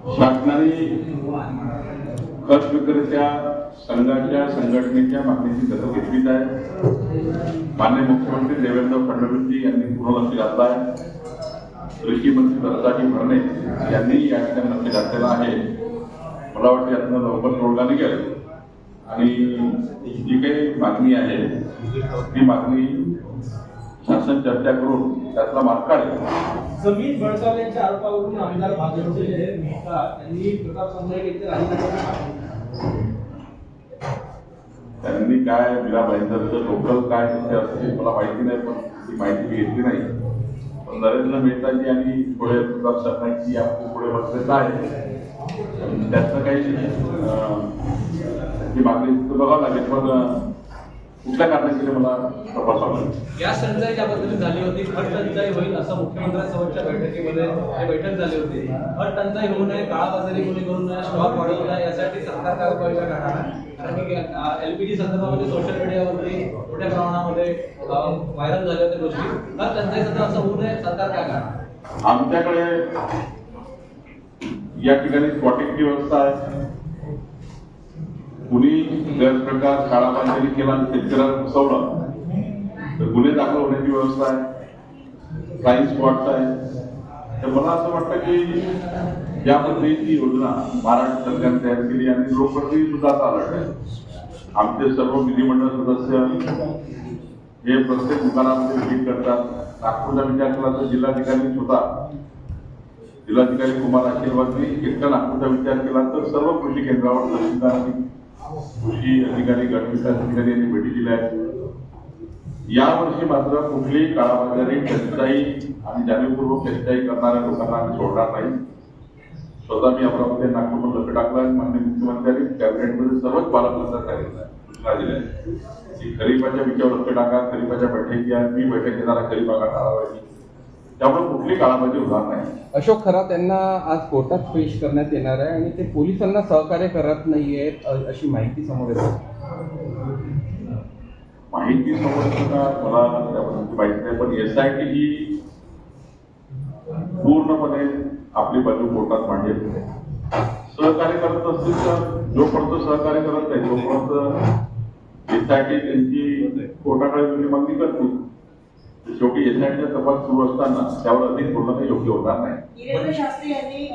शासनाने खत विक्रेत्या संघाच्या संघटनेच्या मागणीची दखल घेतलीच आहे। माननीय मुख्यमंत्री देवेंद्र फडणवीस यांनी पूर्ण लक्ष घातलं आहे। कृषी मंत्री दत्ताजी भरणे यांनी या ठिकाणी लक्ष घातलेलं आहे। मला वाटतं यातनं लवकर तोडगा निघेल आणि जी काही मागणी आहे ती मागणी शासन चर्चा करून त्यातला मार्ग काढेल। जमीन बळकावल्याच्या आरोपावरून आमदार भाजपचे मेहता यांनी प्रताप संभाजी येथे राजीनामा त्यांनी काय मीरा भाईंदरचं लोकल काय तिथे असते मला माहिती नाही, पण ती माहिती मी घेतली नाही। पण नरेंद्र मेहताजी आणि पुढे प्रताप सरनाईकजी आपली पुढे बसलेलं आहे, त्याचं काही ती मागणी बघावं लागेल। पण कुठल्या कारणाने मला तपासावं लागेल। या टंचाई ज्या पद्धतीने झाली होती, खत टंचाई होईल असं मुख्यमंत्र्यांसोबतच्या बैठकीमध्ये बैठक झाली होती। खत टंचाई होऊ नये, काळाबाजारी कोणी करू नये, स्टॉक वाढवू नये यासाठी सरकार काय उपाययोजना करणार आहे? कारण की एलपीजी संदर्भामध्ये सोशल मीडियावरती मोठ्या प्रमाणामध्ये व्हायरल झाल्या होत्या गोष्टी। खत टंचाई सध्या असं होऊ नये, सरकार काय करणार? आमच्याकडे या ठिकाणी स्पॉटिंगची व्यवस्था आहे। कुणी गैरप्रकार काळाबाजारी केला आणि शेतकऱ्याला फसवलं तर गुन्हे दाखल होण्याची व्यवस्था आहे, फ्लाइंग स्पॉट्स आहे। तर मला असं वाटतं की ज्या पद्धतीची योजना महाराष्ट्र सरकारने तयार केली आणि लोकप्रतिनिधी सुद्धा अलर्ट आहे। आमचे सर्व विधिमंडळ सदस्य हे प्रत्येक दुकानामध्ये व्हिजिट करतात। नागपूरचा विचार केला तर जिल्हाधिकारी स्वतः जिल्हाधिकारी कुमार आशीर्वादनी एकटा नागपूरचा विचार केला तर सर्व कृषी केंद्रावर तहसीलदारांनी कृषी अधिकारी गट विकास अधिकारी यांनी भेटी दिल्या आहेत। यावर्षी मात्र कुठलीही काळाबाजारी टंचाई आणि जाणीवपूर्वक टंचाई करणाऱ्या लोकांना आम्ही सोडणार नाही। स्वतः मी अमरावती नागपूर लक्ष टाकलं आणि माननीय मुख्यमंत्र्यांनी कॅबिनेटमध्ये सर्वच पालकमंत्र्यांना सांगितलं सूचना दिल्या की खरीपाच्या विषयावर लक्ष टाका, खरीपाच्या बैठकी आहे, मी बैठक घेणारा खरीप आघाड आढावायची, त्यामुळे कुठली काळाबाजी होणार नाही। अशोक खरात यांना आज कोर्टात पेश करण्यात येणार आहे आणि ते पोलिसांना सहकार्य करत नाहीयेत अशी माहिती समोर येते। माहिती समोर येताना मला त्याबद्दलची माहिती नाही, पण SIT ही पूर्णपणे आपली बाजू कोर्टात मांडेल। सहकार्य करत असतील तर जोपर्यंत सहकार्य करत नाही तोपर्यंत SIT त्यांची कोर्टाकडे मागणी करतील। शेवटी SITचा तपास सुरू असताना त्यावर अधिक बोलणं योग्य होणार नाही। वीरेंद्र शास्त्री यांनी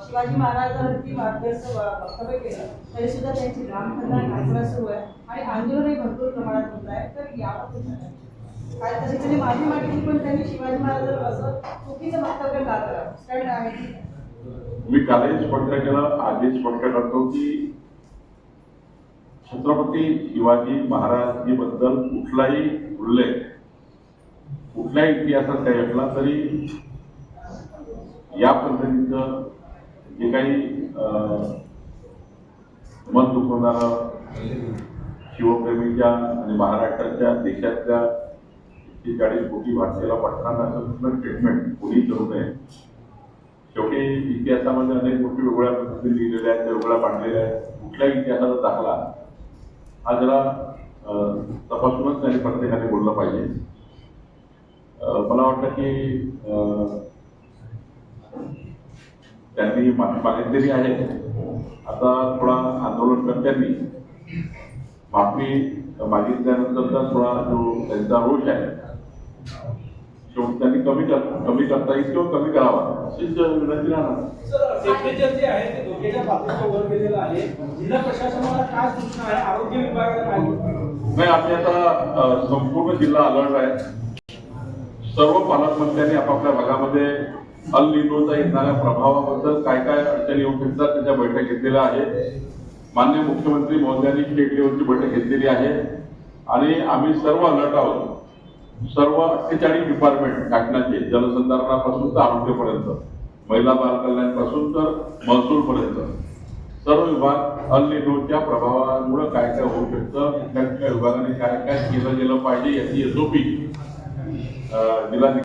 शिवाजी महाराजांवरती वादग्रस्त वक्तव्य केलं तरी सुद्धा त्यांची ग्रामपंचायत नागपुरात सुरू आहे आणि आंदोलनही भरपूर प्रमाणात होत आहे। तर यावर काय तरी त्यांनी माफी मागितली, पण त्यांनी शिवाजी महाराजांवर असं चुकीचं वक्तव्य का करावं? स्टँड आहे मी कालही स्पष्ट केलं, आजही स्पष्ट करतो की छत्रपती शिवाजी महाराजांबद्दल कुठलाही उल्लेख कुठल्याही इतिहासात काही असला तरी या पद्धतीचं जे काही मन दुखवणारं शिवप्रेमीच्या आणि महाराष्ट्राच्या देशातल्या 40 कोटी भारतीयाला पटणारं असं कुठलं स्टेटमेंट कोणी करू नये। शेवटी इतिहासामध्ये अनेक गोष्टी वेगळ्या पद्धतीने लिहिलेल्या आहेत, वेगळ्या मांडलेल्या आहेत। कुठल्याही इतिहासाचा दाखला हा जरा तपासूनच त्यांनी प्रत्येकाने बोललं पाहिजे। मला वाटतं की त्यांनी माफी मागितलेली आहे। आता थोडा आंदोलनकर्त्यांनी माफी मागितल्यानंतरचा थोडा जो त्यांचा रोष आहे शेवटी त्यांनी कमी करता येईल किंवा कमी करावा अशीच विनंती राहणार। टेम्परेचर जे आहे ते धोक्याच्या पातळीच्या वर गेलेलं आहे। जिल्हा प्रशासनाला काय सूचना आहे? आरोग्य विभागाला काय नाही, आम्ही आता संपूर्ण जिल्हा अलर्ट आहे। सर्व पालकमंत्र्यांनी आपापल्या भागामध्ये अल निनोचा येणाऱ्या प्रभावाबद्दल काय काय अडचणी येऊ शकतात त्याच्या बैठक घेतलेल्या आहे। माननीय मुख्यमंत्री महोदयांनी स्टेट लेवलची बैठक घेतलेली आहे आणि आम्ही सर्व अलर्ट आहोत। सर्व 48 डिपार्टमेंट शासनाचे जलसंधारणापासून तर आरोग्यपर्यंत, महिला बाल कल्याणपासून तर महसूलपर्यंत सर्व विभाग अल निनोच्या प्रभावामुळे काय काय होऊ शकतं, कुठल्या कुठल्या विभागाने काय काय केलं गेलं पाहिजे याची SOP जिल्हाधिकारी